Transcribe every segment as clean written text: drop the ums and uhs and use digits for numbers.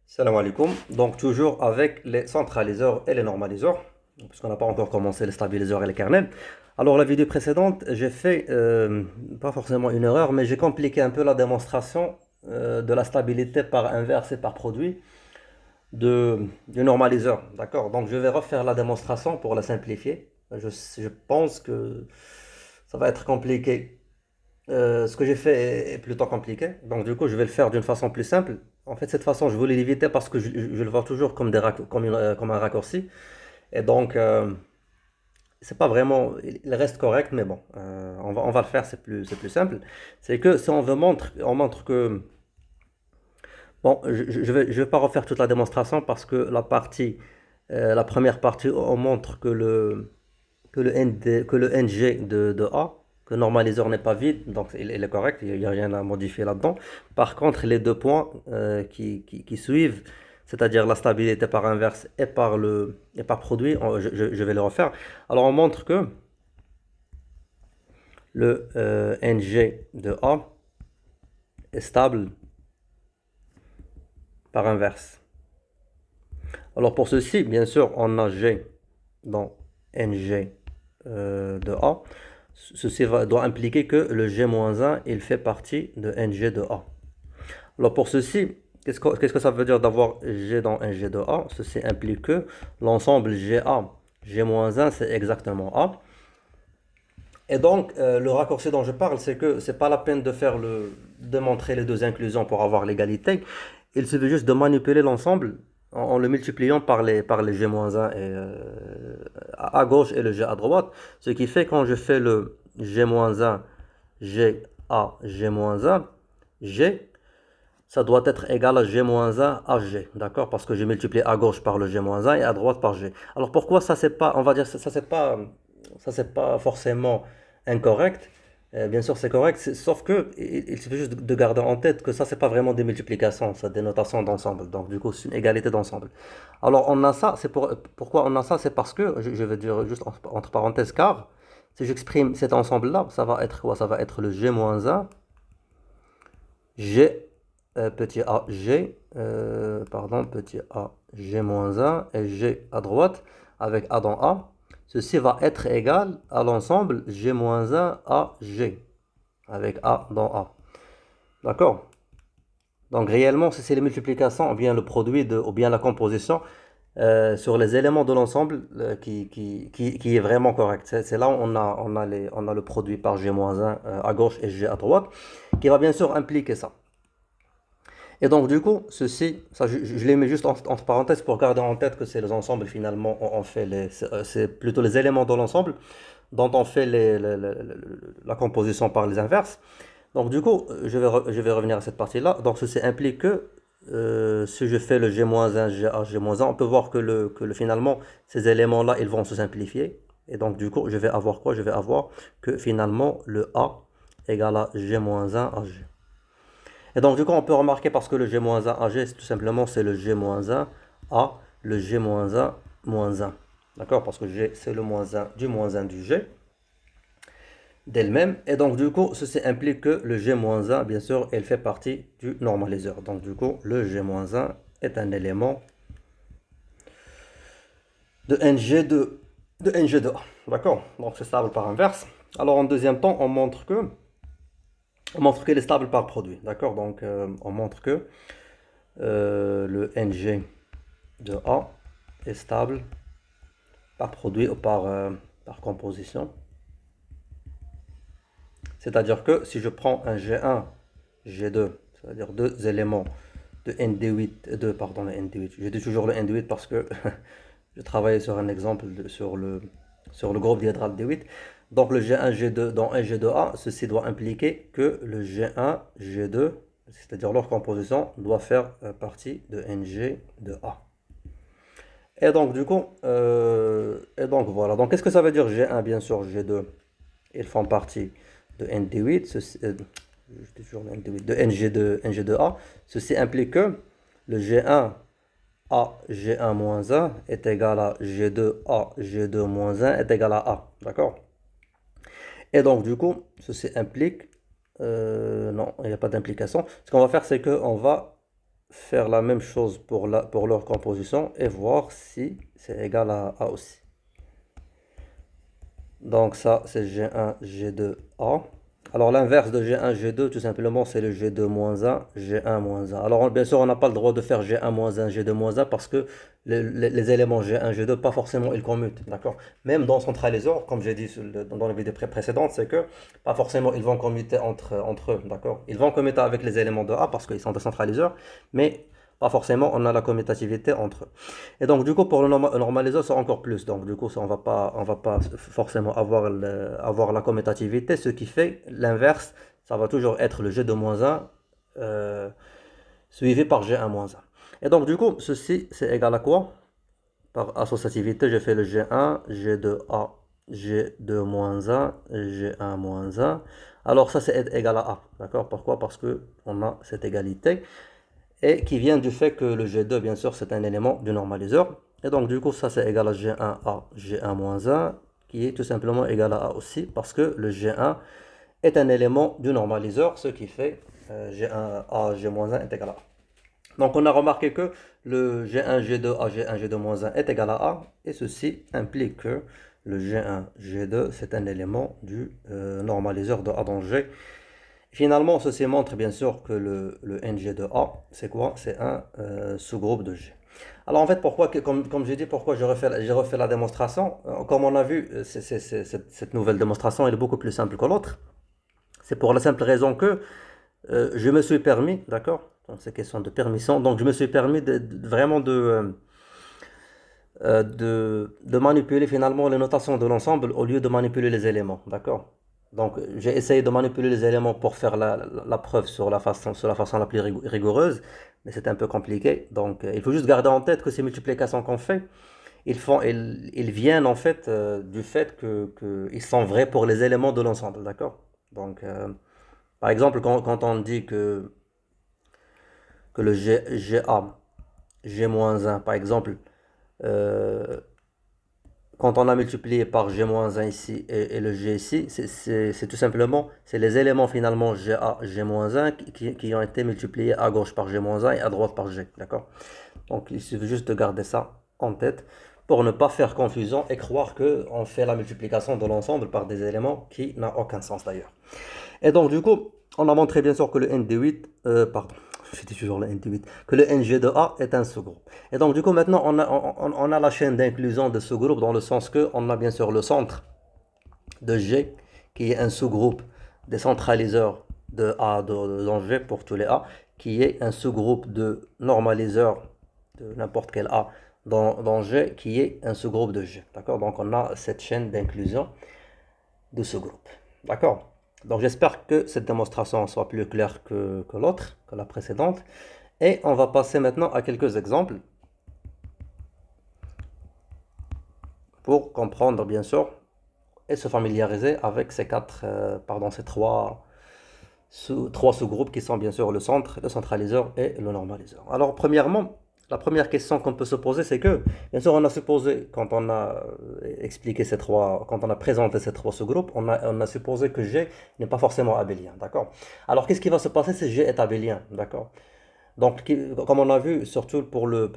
Salam alaikum. Donc toujours avec les centraliseurs et les normaliseurs, puisqu'on n'a pas encore commencé les stabiliseurs et les kernels. Alors la vidéo précédente, j'ai fait, pas forcément une erreur, mais j'ai compliqué un peu la démonstration de la stabilité par inverse et par produit du normaliseur. D'accord? Donc je vais refaire la démonstration pour la simplifier. Je pense que ça va être compliqué. Ce que j'ai fait est plutôt compliqué. Donc, du coup, je vais le faire d'une façon plus simple. En fait, cette façon, je voulais l'éviter parce que je le vois toujours comme, comme un raccourci. Et donc, c'est pas vraiment. Il reste correct, mais bon, on va le faire, c'est plus simple. C'est que si on montre que. Bon, je vais pas refaire toute la démonstration parce que la première partie, on montre que le NG de A, que le normaliseur n'est pas vide, donc il est correct, il n'y a rien à modifier là-dedans. Par contre, les deux points qui suivent, c'est-à-dire la stabilité par inverse et par produit, je vais le refaire. Alors on montre que le NG de A est stable par inverse. Alors pour ceci, bien sûr, on a G dans NG de A. Doit impliquer que le G-1 il fait partie de NG de A. Alors pour ceci, qu'est-ce que ça veut dire d'avoir G dans NG de A? Ceci implique que l'ensemble GA, G-1 c'est exactement A. Et donc le raccourci dont je parle, c'est que c'est pas la peine de montrer les deux inclusions pour avoir l'égalité. Il suffit juste de manipuler l'ensemble en le multipliant par les G-1 à gauche et le G à droite. Ce qui fait quand je fais le G-1, G A, G-1, G, ça doit être égal à G-1 à G. D'accord? Parce que j'ai multiplié à gauche par le G-1 et à droite par G. Alors pourquoi ça c'est pas, on va dire, ça c'est pas forcément incorrect. Bien sûr, c'est correct, sauf que il suffit juste de garder en tête que ça, c'est pas vraiment des multiplications, c'est des notations d'ensemble. Donc, du coup, c'est une égalité d'ensemble. Alors, on a ça, pourquoi on a ça, c'est parce que, je vais dire juste entre parenthèses, car si j'exprime cet ensemble-là, ça va être quoi? Ça va être le G-1, G, petit a, G, pardon, petit a, G-1 et G à droite, avec A dans A. Ceci va être égal à l'ensemble G-1 à G, avec A dans A. D'accord? Donc réellement, si c'est les multiplications, ou bien le produit, ou bien la composition, sur les éléments de l'ensemble qui est vraiment correct. C'est là où on a le produit par G-1 à gauche et G à droite, qui va bien sûr impliquer ça. Et donc, du coup, ceci, ça, je les mets juste entre parenthèses pour garder en tête que c'est les ensembles, finalement, on fait c'est plutôt les éléments de l'ensemble dont on fait la composition par les inverses. Donc, du coup, je vais revenir à cette partie-là. Donc, ceci implique que si je fais le G-1, GA, G-1, on peut voir finalement, ces éléments-là, ils vont se simplifier. Et donc, du coup, je vais avoir quoi? Je vais avoir que finalement, le A égale à G-1 à G. Et donc, du coup, on peut remarquer parce que le G-1 à G, tout simplement, c'est le G-1 à le G-1 moins 1. D'accord? Parce que G, c'est le moins 1 du moins 1 du G d'elle-même. Et donc, du coup, ceci implique que le G-1, bien sûr, elle fait partie du normaliseur. Donc, du coup, le G-1 est un élément de NG2A. D'accord? Donc, c'est stable par inverse. Alors, en deuxième temps, on montre qu'il est stable par produit. D'accord? Donc, on montre que le NG de A est stable par produit ou par composition. C'est-à-dire que si je prends un G1, G2, c'est-à-dire deux éléments de ND8, pardon, ND8, je dis toujours le ND8 parce que je travaille sur un exemple sur le groupe diédral D8. Donc le G1, G2 dans un G2A, ceci doit impliquer que le G1, G2, c'est-à-dire leur composition, doit faire partie de NG de A. Et donc, du coup, et donc voilà. Donc, qu'est-ce que ça veut dire G1, bien sûr, G2, ils font partie de ND8, je dis toujours le ND8, de NG2A. Ceci implique que le G1 A G1-1 est égal à G2A G2-1 est égal à A. D'accord? Et donc, du coup, ceci implique, non, il n'y a pas d'implication. Ce qu'on va faire, c'est qu'on va faire la même chose pour leur composition et voir si c'est égal à A aussi. Donc ça, c'est G1, G2, A. Alors l'inverse de G1, G2, tout simplement, c'est le G2 moins 1, G1 moins 1. Alors bien sûr, on n'a pas le droit de faire G1 moins 1, G2 moins 1 parce que les éléments G1, G2, pas forcément ils commutent, d'accord? Même dans centraliseur, comme j'ai dit dans les vidéos précédentes, c'est que pas forcément ils vont commuter entre eux, d'accord? Ils vont commuter avec les éléments de A parce qu'ils sont des centraliseurs, mais pas forcément on a la commutativité entre eux. Et donc, du coup, pour le normaliseur, c'est encore plus. Donc, du coup, on va pas forcément avoir la commutativité, ce qui fait l'inverse, ça va toujours être le G2 moins 1 suivi par G1 moins 1. Et donc, du coup, ceci, c'est égal à quoi? Par associativité, j'ai fait le G1, G2A, G2 moins 1, G1 moins 1. Alors, ça, c'est égal à A. D'accord? Pourquoi? Parce que on a cette égalité et qui vient du fait que le G2, bien sûr, c'est un élément du normaliseur. Et donc, du coup, ça, c'est égal à G1A, G1-1, qui est tout simplement égal à A aussi, parce que le G1 est un élément du normaliseur, ce qui fait G1A, G-1 est égal à A. Donc, on a remarqué que le G1, G2A, G1, G2-1 est égal à A, et ceci implique que le G1, G2, c'est un élément du normaliseur de A dans G. Finalement, ceci montre bien sûr que le NG de A, c'est quoi? C'est un sous-groupe de G. Alors en fait, pourquoi, comme j'ai dit, pourquoi j'ai refait la démonstration? Comme on a vu, cette nouvelle démonstration elle est beaucoup plus simple que l'autre. C'est pour la simple raison que je me suis permis, d'accord? Donc c'est question de permission. Donc je me suis permis vraiment de manipuler finalement les notations de l'ensemble au lieu de manipuler les éléments, d'accord? Donc j'ai essayé de manipuler les éléments pour faire la preuve sur la façon la plus rigoureuse, mais c'est un peu compliqué. Donc il faut juste garder en tête que ces multiplications qu'on fait, ils viennent en fait du fait ils sont vrais pour les éléments de l'ensemble, d'accord? Donc par exemple quand on dit que le GA, G-1 par exemple, euh, quand on a multiplié par G-1 ici et le G ici, c'est tout simplement, c'est les éléments finalement GA, G-1 qui ont été multipliés à gauche par G-1 et à droite par G, d'accord? Donc il suffit juste de garder ça en tête pour ne pas faire confusion et croire qu'on fait la multiplication de l'ensemble par des éléments qui n'ont aucun sens d'ailleurs. Et donc, du coup, on a montré bien sûr que le ND8, pardon, je dis toujours le ND8, que le NG de A est un sous-groupe. Et donc, du coup, maintenant, on a la chaîne d'inclusion de sous-groupes dans le sens que on a bien sûr le centre de G qui est un sous-groupe des centraliseurs de A dans G pour tous les A, qui est un sous-groupe de normaliseurs de n'importe quel A dans G, qui est un sous-groupe de G. D'accord? Donc, on a cette chaîne d'inclusion de ce groupe. D'accord? Donc j'espère que cette démonstration soit plus claire que l'autre, que la précédente. Et on va passer maintenant à quelques exemples pour comprendre bien sûr et se familiariser avec ces trois sous-groupes qui sont bien sûr le centre, le centraliseur et le normaliseur. Alors premièrement, la première question qu'on peut se poser, c'est que, bien sûr, on a supposé, quand on a quand on a présenté ces trois sous-groupes, on a supposé que G n'est pas forcément abélien, d'accord? Alors, qu'est-ce qui va se passer si G est abélien, d'accord? Donc, comme on a vu, surtout pour le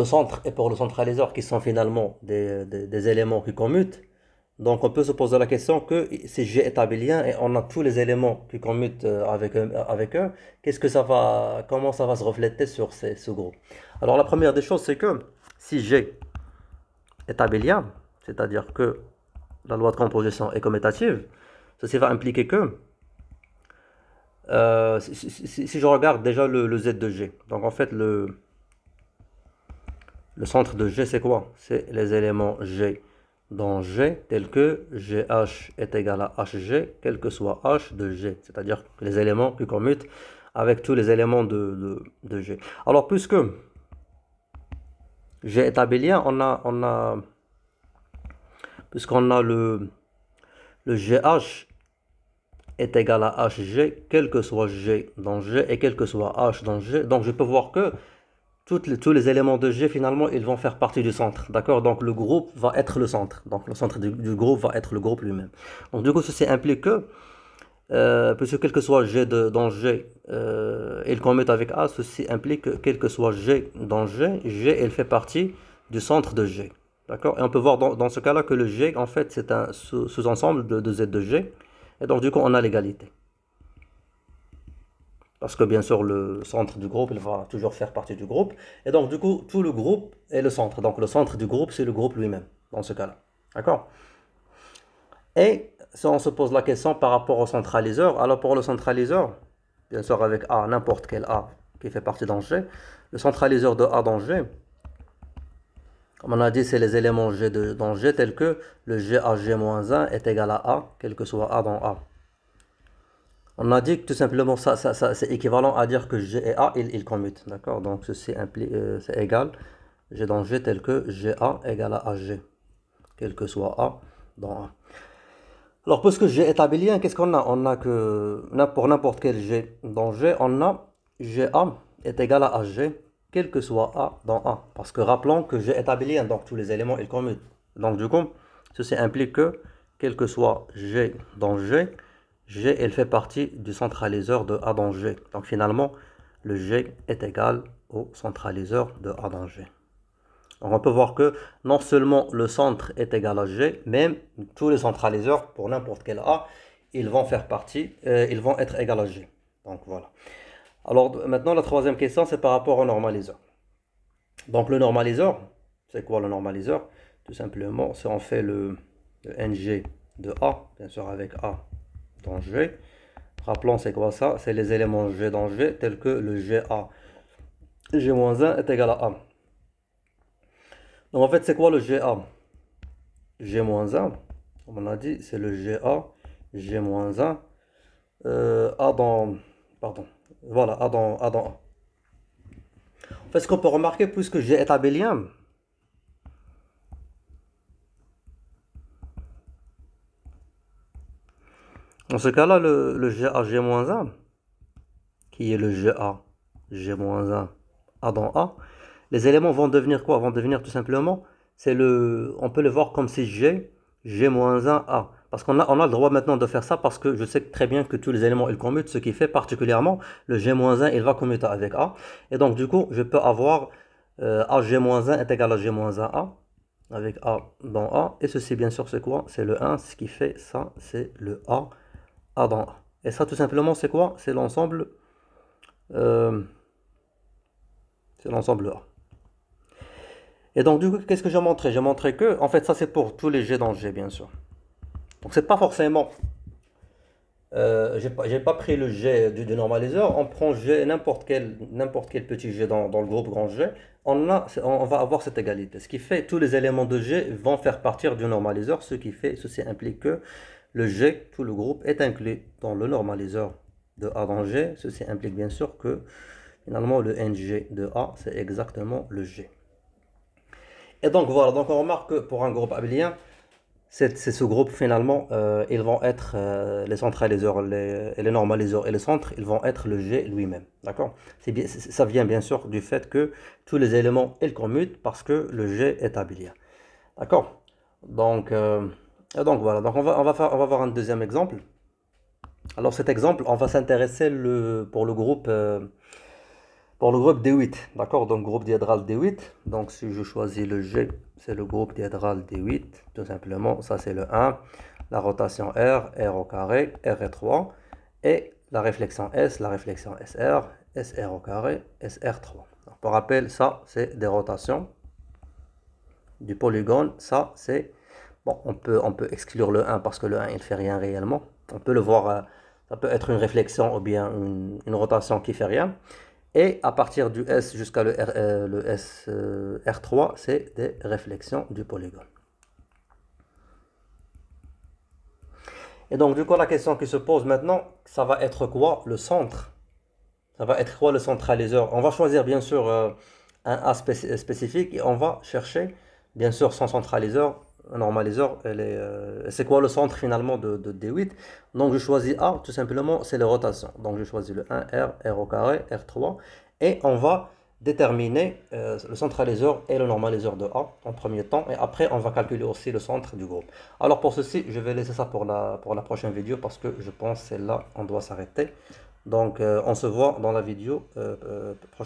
centre et pour le centraliseur, qui sont finalement des éléments qui commutent, donc on peut se poser la question que si G est abélien et on a tous les éléments qui commutent avec eux, comment ça va se refléter sur ce groupe? Alors la première des choses, c'est que si G est abélien, c'est-à-dire que la loi de composition est commutative, ceci va impliquer que si je regarde déjà le Z de G, donc en fait le centre de G c'est quoi? C'est les éléments G dans G tel que GH est égal à HG, quel que soit H de G, c'est-à-dire les éléments qui commutent avec tous les éléments de G. Alors puisque G est abélien, puisqu'on a le GH est égal à HG, quel que soit G dans G et quel que soit H dans G, donc je peux voir que tous les éléments de G, finalement, ils vont faire partie du centre. D'accord? Donc, le groupe va être le centre. Donc, le centre du groupe va être le groupe lui-même. Donc, du coup, ceci implique que puisque quel que soit G dans G, il commute avec A, ceci implique que quel que soit G dans G, G, elle fait partie du centre de G. D'accord? Et on peut voir dans ce cas-là que le G, en fait, c'est un sous-ensemble de Z de G. Et donc, du coup, on a l'égalité. Parce que, bien sûr, le centre du groupe, il va toujours faire partie du groupe. Et donc, du coup, tout le groupe est le centre. Donc, le centre du groupe, c'est le groupe lui-même, dans ce cas-là. D'accord? Et si on se pose la question par rapport au centraliseur, alors pour le centraliseur, bien sûr avec A, n'importe quel A qui fait partie d'un G, le centraliseur de A dans G, comme on a dit, c'est les éléments G dans G tels que le G à G-1 est égal à A, quel que soit A dans A. On a dit que tout simplement ça c'est équivalent à dire que G et A, ils commutent, d'accord? Donc ceci c'est égal G dans G tel que GA égale à AG, quel que soit A dans A. Alors, puisque G est abélien, qu'est-ce qu'on a? On a que pour n'importe quel G dans G, on a GA est égal à AG, quel que soit A dans A. Parce que rappelons que G est abélien, donc tous les éléments ils commutent. Donc du coup, ceci implique que quel que soit G dans G, G elle fait partie du centraliseur de A dans G. Donc finalement, le G est égal au centraliseur de A dans G. Donc on peut voir que non seulement le centre est égal à G, même tous les centraliseurs pour n'importe quel A, ils vont faire partie, ils vont être égal à G. Donc voilà. Alors maintenant la troisième question c'est par rapport au normaliseur. Donc le normaliseur, c'est quoi le normaliseur? Tout simplement, si on fait le NG de A, bien sûr avec A dans G, rappelons c'est quoi ça? C'est les éléments G dans G tels que le GA G-1 est égal à A. Donc en fait c'est quoi le GA? G-1, comme on a dit, c'est le GA, G-1, A dans, pardon, voilà, A dans A. En fait, ce qu'on peut remarquer, puisque G est abélien, dans ce cas-là, le GA, G-1, qui est le GA, G-1, A dans A, les éléments vont devenir quoi? Vont devenir tout simplement, on peut le voir comme si G-1, A. Parce on a le droit maintenant de faire ça parce que je sais très bien que tous les éléments ils commutent, ce qui fait particulièrement le G-1 il va commuter avec A. Et donc du coup, je peux avoir AG-1 est égal à G-1A avec A dans A. Et ceci bien sûr c'est quoi? C'est le 1, ce qui fait ça, c'est le A dans A. Et ça tout simplement c'est quoi? Euh, c'est l'ensemble A. Et donc du coup, qu'est-ce que j'ai montré? J'ai montré que, en fait ça c'est pour tous les G dans G bien sûr. Donc c'est pas forcément j'ai pas pris le G du normaliseur, on prend G, n'importe quel petit G dans le groupe grand G, on va avoir cette égalité. Ce qui fait tous les éléments de G vont faire partir du normaliseur, ceci implique que le G, tout le groupe, est inclus dans le normaliseur de A dans G. Ceci implique bien sûr que finalement le NG de A, c'est exactement le G. Et donc voilà, donc on remarque que pour un groupe abélien, c'est ce groupe finalement, ils vont être les centraliseurs, les normaliseurs et les centres, ils vont être le G lui-même. D'accord? Ça vient bien sûr du fait que tous les éléments ils commutent parce que le G est abélien. D'accord? Donc, donc voilà, donc on va voir un deuxième exemple. Alors cet exemple, on va s'intéresser pour le groupe D8, d'accord? Donc groupe diédral D8. Donc si je choisis le G, c'est le groupe diédral D8, tout simplement. Ça c'est le 1. La rotation R, R au carré, R est 3. Et la réflexion SR, SR au carré, SR3. Donc, pour rappel, ça c'est des rotations du polygone. Ça c'est... Bon, on peut exclure le 1 parce que le 1 il fait rien réellement. On peut le voir, ça peut être une réflexion ou bien une rotation qui fait rien. Et à partir du S jusqu'à le S, R3, c'est des réflexions du polygone. Et donc, du coup, la question qui se pose maintenant, ça va être quoi le centre? Ça va être quoi le centraliseur? On va choisir bien sûr un A spécifique et on va chercher bien sûr son centraliseur, un normaliseur. C'est quoi le centre finalement de D8? Donc je choisis A, tout simplement, c'est les rotations. Donc je choisis le 1, R, R au carré, R3. Et on va déterminer le centraliseur et le normaliseur de A en premier temps, et après on va calculer aussi le centre du groupe. Alors pour ceci, je vais laisser ça pour la prochaine vidéo parce que je pense que c'est là on doit s'arrêter. Donc on se voit dans la vidéo prochaine.